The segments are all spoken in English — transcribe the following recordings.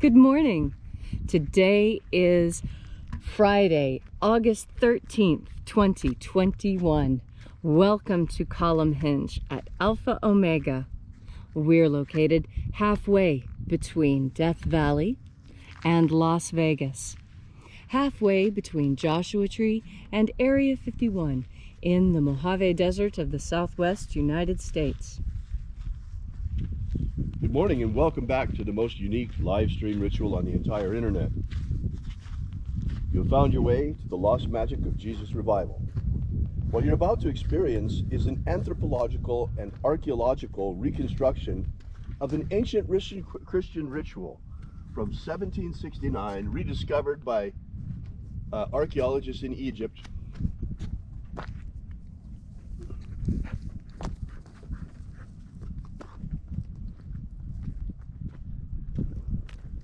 Good morning. Today is Friday, August 13th, 2021. Welcome to Column Hinge at Alpha Omega. We're located halfway between Death Valley and Las Vegas. Halfway between Joshua Tree and Area 51 in the Mojave Desert of the Southwest United States. Good morning and welcome back to the most unique live stream ritual on the entire internet. You have found your way to the lost magic of Jesus revival. What you're about to experience is an anthropological and archaeological reconstruction of an ancient Christian ritual from 1769, rediscovered by archaeologists in Egypt.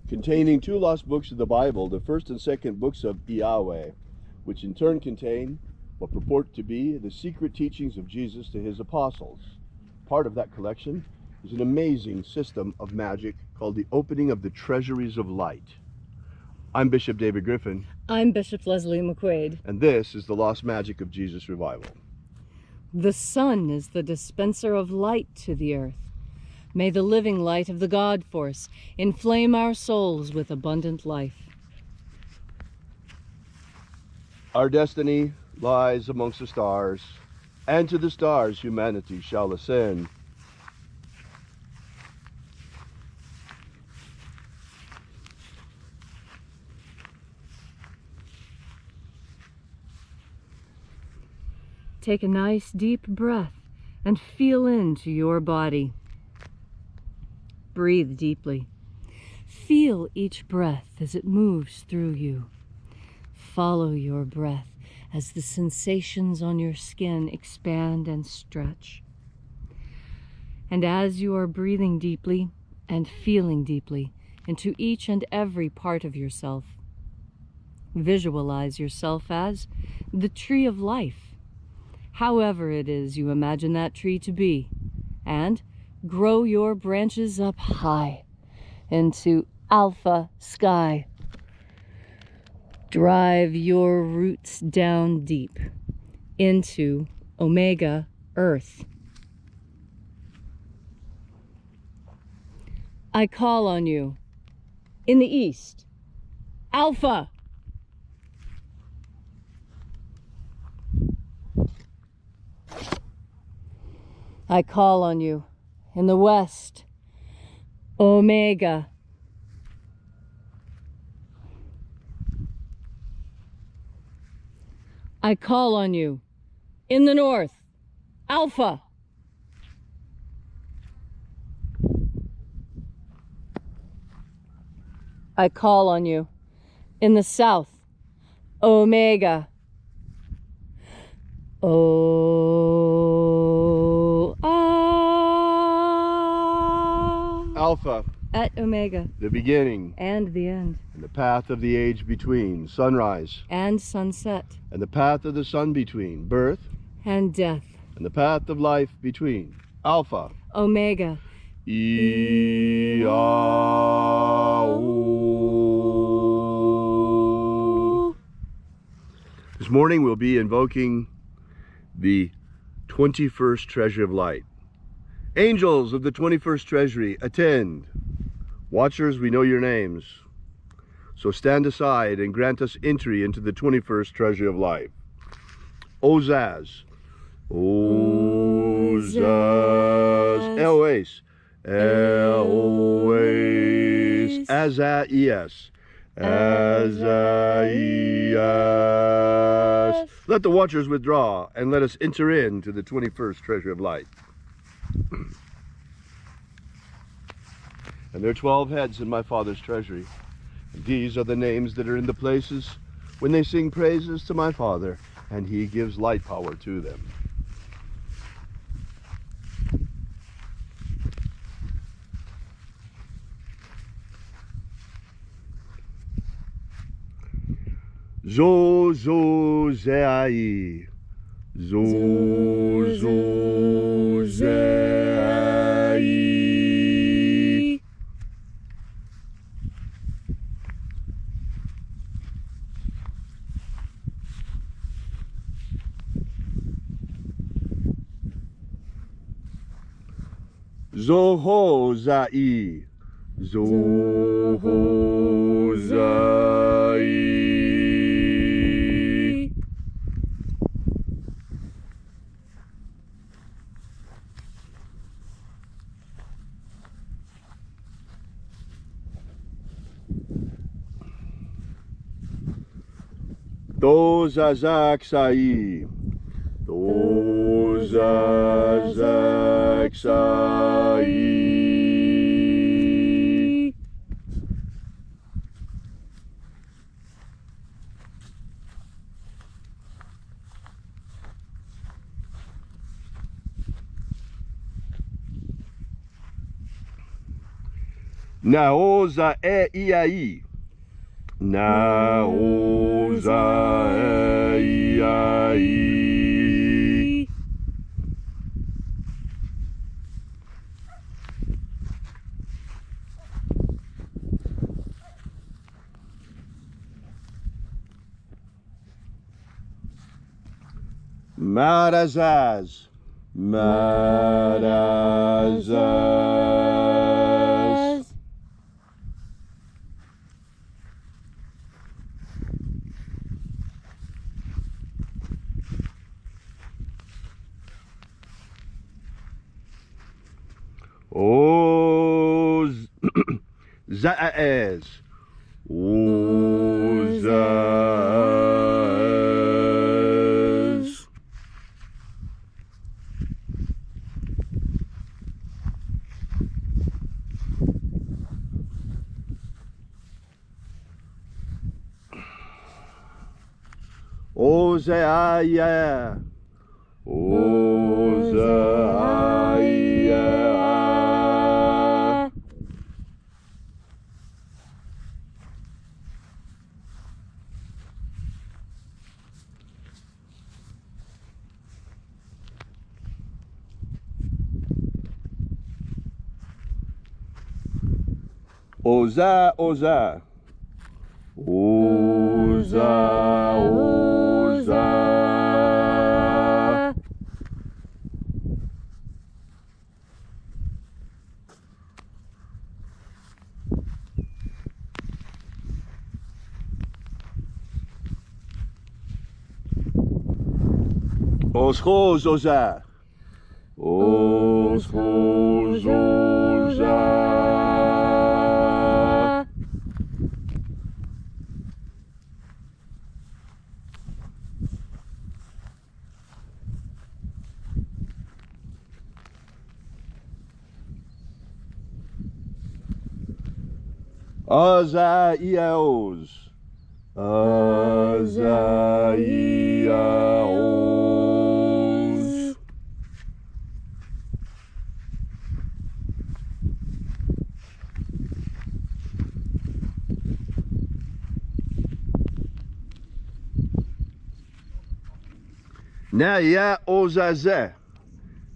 Containing two lost books of the Bible, the first and second books of Yahweh, which in turn contain what purport to be the secret teachings of Jesus to his apostles. Part of that collection is an amazing system of magic called the opening of the treasuries of light. I'm Bishop David Griffin. I'm Bishop Leslie McQuade. And this is the lost magic of Jesus revival. The sun is the dispenser of light to the earth. May the living light of the God Force inflame our souls with abundant life. Our destiny lies amongst the stars, and to the stars humanity shall ascend. Take a nice deep breath and feel into your body. Breathe deeply. Feel each breath as it moves through you. Follow your breath as the sensations on your skin expand and stretch. And as you are breathing deeply and feeling deeply into each and every part of yourself, visualize yourself as the tree of life, however it is you imagine that tree to be, and grow your branches up high into alpha sky. Drive your roots down deep into omega earth. I call on you in the east, alpha. I call on you in the west, omega. I call on you in the north, alpha. I call on you in the south, omega. Alpha. At omega. The beginning. And the end. And the path of the age between. Sunrise. And sunset. And the path of the sun between. Birth. And death. And the path of life between. Alpha. Omega. This morning we'll be invoking the 21st treasure of light. Angels of the 21st treasury, attend. Watchers, we know your names. So stand aside and grant us entry into the 21st treasury of life. Ozaz. Ozaz. Eloes. Eloes. Azaias. Azaias. Let the watchers withdraw and let us enter into the 21st treasury of light. And there are 12 heads in my Father's treasury. And these are the names that are in the places when they sing praises to my Father, and he gives light power to them. Zozozai. Zozozai. Zohozai. Zohozai. Dozazaksai. Dozazaksai. Naoza e iai. Naoza e iai. Marazaz. Marazaz. Oz. Zaaz. Ozaz. Ozaia. Ozaia. Oza, oza. Oza, oza. Oschozoza. Oschozoza. Azaiaos. Azaiaos. Naya ozaze.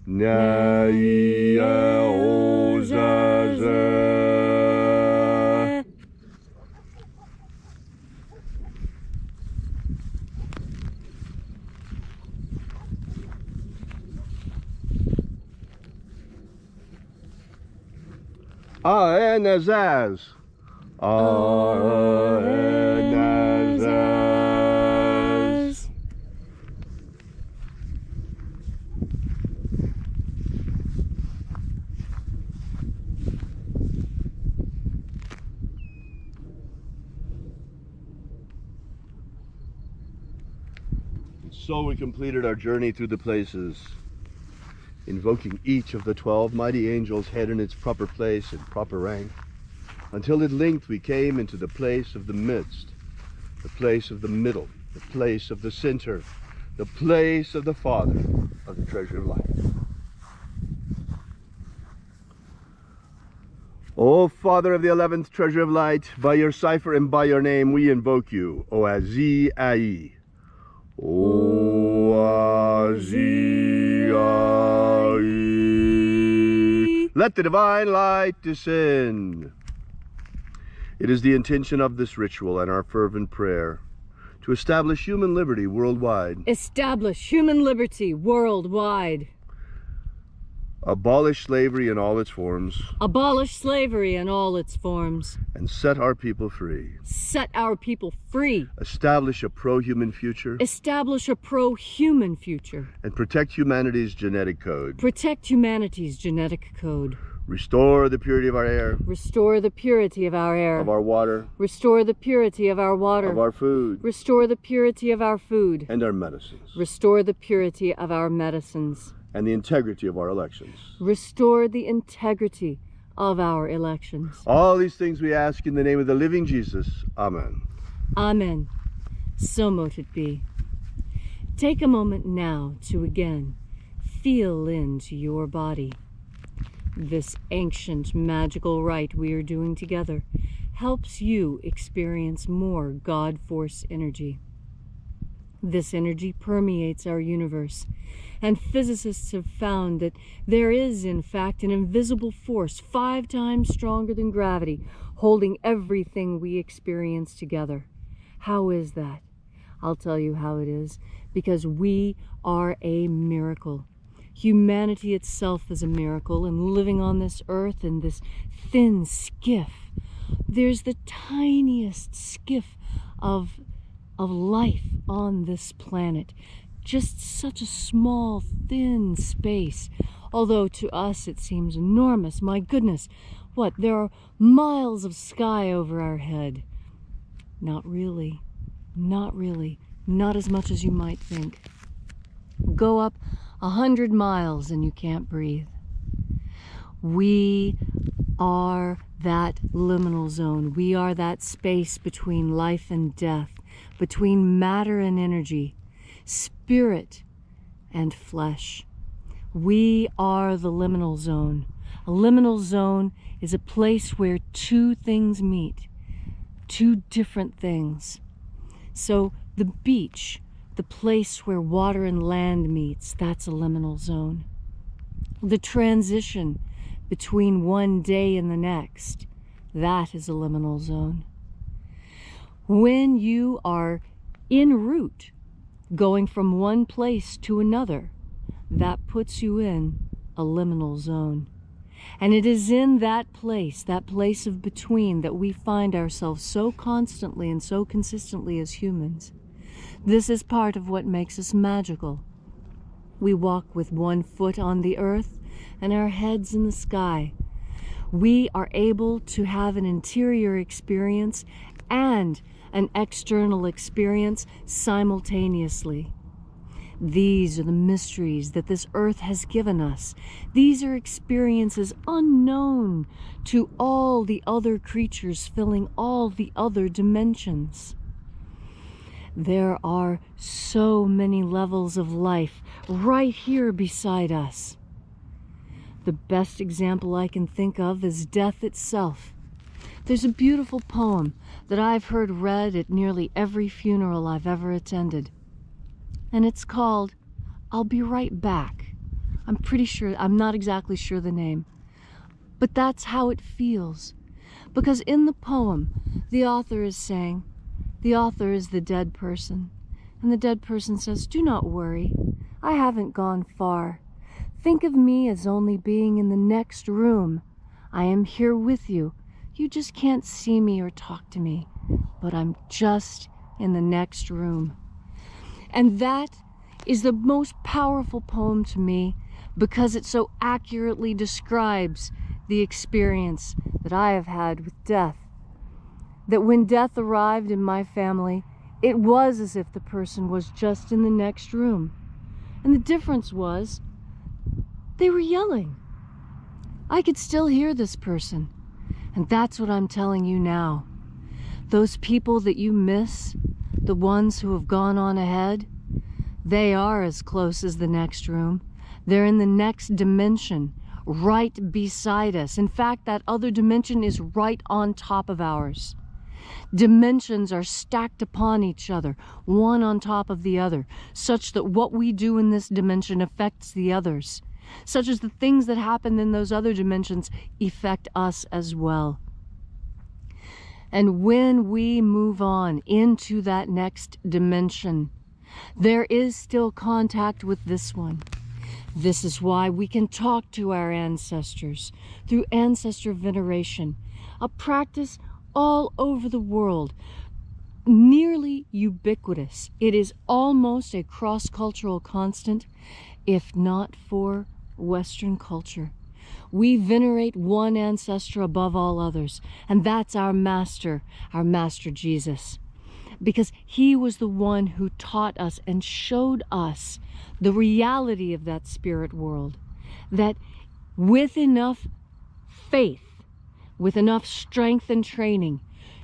Naya ozaze. Aenazaz. Aenazaz. So we completed our journey through the places, invoking each of the 12 mighty angels' head in its proper place and proper rank, until at length we came into the place of the midst, the place of the middle, the place of the center, the place of the Father of the treasure of life. O Father of the 11th treasure of light, by your cipher and by your name we invoke you, O Azi Ai. O Azi Ai. Let the divine light descend. It is the intention of this ritual and our fervent prayer to establish human liberty worldwide. Establish human liberty worldwide. Abolish slavery in all its forms. Abolish slavery in all its forms. And set our people free. Set our people free. Establish a pro-human future. Establish a pro-human future. And protect humanity's genetic code. Protect humanity's genetic code. Restore the purity of our air. Restore the purity of our air. Of our water. Restore the purity of our water. Of our food. Restore the purity of our food. And our medicines. Restore the purity of our medicines. And the integrity of our elections. Restore the integrity of our elections. All these things we ask in the name of the living Jesus. Amen. Amen. So mote it be. Take a moment now to again feel into your body. This ancient magical rite we are doing together helps you experience more God Force energy. This energy permeates our universe, and physicists have found that there is, in fact, an invisible force 5 times stronger than gravity, holding everything we experience together. How is that? I'll tell you how it is. Because we are a miracle. Humanity itself is a miracle, and living on this earth in this thin skiff, there's the tiniest skiff of life on this planet. Just such a small, thin space. Although to us it seems enormous. My goodness, what, there are miles of sky over our head. Not really. Not really. Not as much as you might think. Go up 100 miles and you can't breathe. We are that liminal zone. We are that space between life and death, between matter and energy, spirit and flesh. We are the liminal zone. A liminal zone is a place where 2 things meet, 2 different things. So the beach, the place where water and land meets, that's a liminal zone. The transition between one day and the next, that is a liminal zone. When you are en route, going from one place to another, that puts you in a liminal zone. And it is in that place of between, that we find ourselves so constantly and so consistently as humans. This is part of what makes us magical. We walk with one foot on the earth and our heads in the sky. We are able to have an interior experience and an external experience simultaneously. These are the mysteries that this earth has given us. These are experiences unknown to all the other creatures filling all the other dimensions. There are so many levels of life right here beside us. The best example I can think of is death itself. There's a beautiful poem that I've heard read at nearly every funeral I've ever attended. And it's called, I'll Be Right Back. I'm not exactly sure the name. But that's how it feels. Because in the poem, the author is saying, the author is the dead person. And the dead person says, do not worry, I haven't gone far. Think of me as only being in the next room. I am here with you. You just can't see me or talk to me, but I'm just in the next room. And that is the most powerful poem to me because it so accurately describes the experience that I have had with death. That when death arrived in my family, it was as if the person was just in the next room. And the difference was, they were yelling. I could still hear this person. And that's what I'm telling you now. Those people that you miss, the ones who have gone on ahead, they are as close as the next room. They're in the next dimension, right beside us. In fact, that other dimension is right on top of ours. Dimensions are stacked upon each other, one on top of the other, such that what we do in this dimension affects the others, such as the things that happen in those other dimensions affect us as well. And when we move on into that next dimension, there is still contact with this one. This is why we can talk to our ancestors through ancestor veneration, a practice all over the world, nearly ubiquitous. It is almost a cross-cultural constant, if not for Western culture. We venerate one ancestor above all others, and that's our Master Jesus. Because he was the one who taught us and showed us the reality of that spirit world. That with enough faith, with enough strength and training,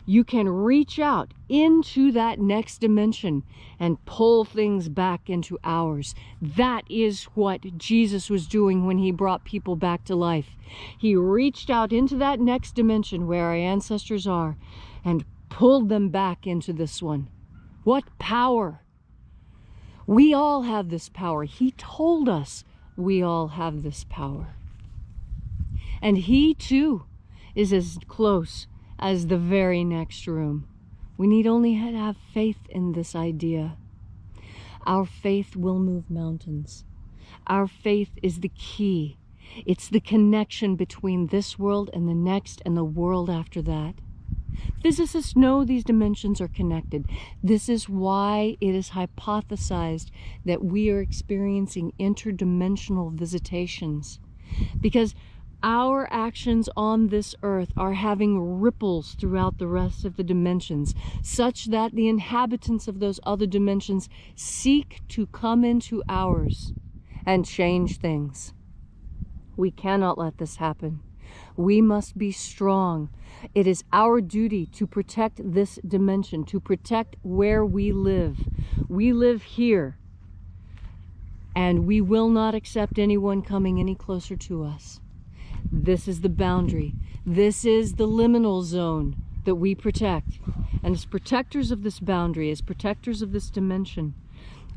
you can reach out into that next dimension and pull things back into ours. That is what Jesus was doing when he brought people back to life. He reached out into that next dimension where our ancestors are and pulled them back into this one. What power! We all have this power. He told us we all have this power. And he too is as close as the very next room. We need only have faith in this idea. Our faith will move mountains. Our faith is the key. It's the connection between this world and the next and the world after that. Physicists know these dimensions are connected. This is why it is hypothesized that we are experiencing interdimensional visitations. Because our actions on this earth are having ripples throughout the rest of the dimensions, such that the inhabitants of those other dimensions seek to come into ours and change things. We cannot let this happen. We must be strong. It is our duty to protect this dimension, to protect where we live. We live here, and we will not accept anyone coming any closer to us. This is the boundary. This is the liminal zone that we protect. And as protectors of this boundary, as protectors of this dimension,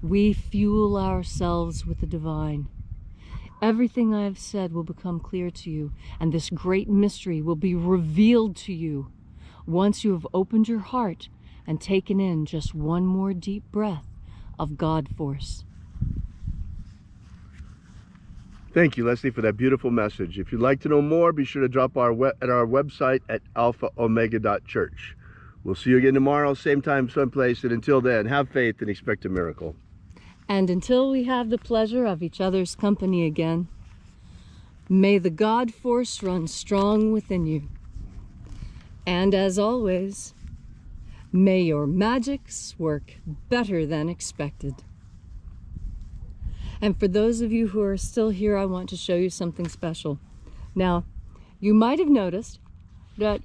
we fuel ourselves with the divine. Everything I have said will become clear to you, and this great mystery will be revealed to you once you have opened your heart and taken in just one more deep breath of God force. Thank you, Leslie, for that beautiful message. If you'd like to know more, be sure to drop at our website at alphaomega.church. We'll see you again tomorrow, same time, same place, and until then, have faith and expect a miracle. And until we have the pleasure of each other's company again, may the God force run strong within you. And as always, may your magics work better than expected. And for those of you who are still here, I want to show you something special. Now, you might have noticed that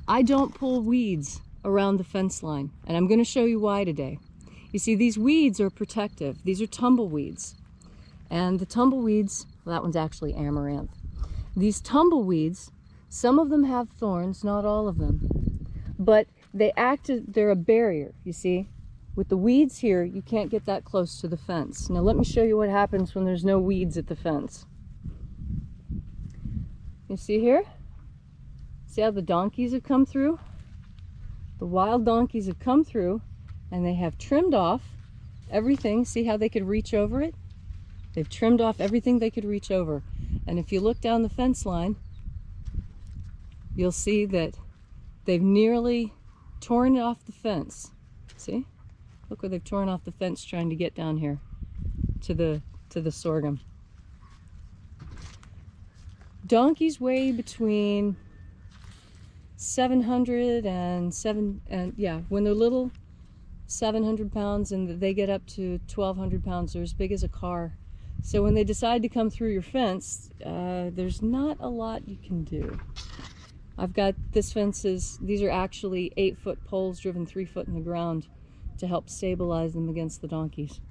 I don't pull weeds around the fence line, and I'm going to show you why today. You see, these weeds are protective. These are tumbleweeds. And the tumbleweeds, well, that one's actually amaranth. These tumbleweeds, some of them have thorns, not all of them. But they're a barrier, you see. With the weeds here, you can't get that close to the fence. Now let me show you what happens when there's no weeds at the fence. You see here? See how the donkeys have come through? The wild donkeys have come through, and they have trimmed off everything. See how they could reach over it? They've trimmed off everything they could reach over. And if you look down the fence line, you'll see that they've nearly torn off the fence. See? Look where they've torn off the fence trying to get down here to the sorghum. Donkeys weigh between 700 and when they're little, 700 pounds, and they get up to 1,200 pounds. They're as big as a car. So when they decide to come through your fence, there's not a lot you can do. I've got these are actually 8-foot poles driven 3 foot in the ground to help stabilize them against the donkeys.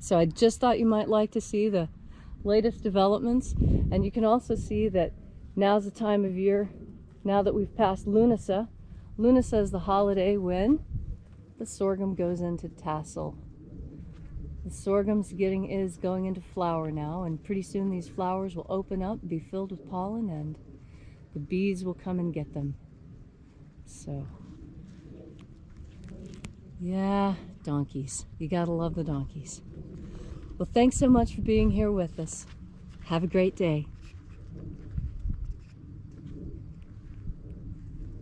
So I just thought you might like to see the latest developments, and you can also see that now's the time of year, now that we've passed Lunasa. Lunasa is the holiday when the sorghum goes into tassel. The sorghum's is going into flower now, and pretty soon these flowers will open up, be filled with pollen, and the bees will come and get them. So, yeah, donkeys. You gotta love the donkeys. Well, thanks so much for being here with us. Have a great day.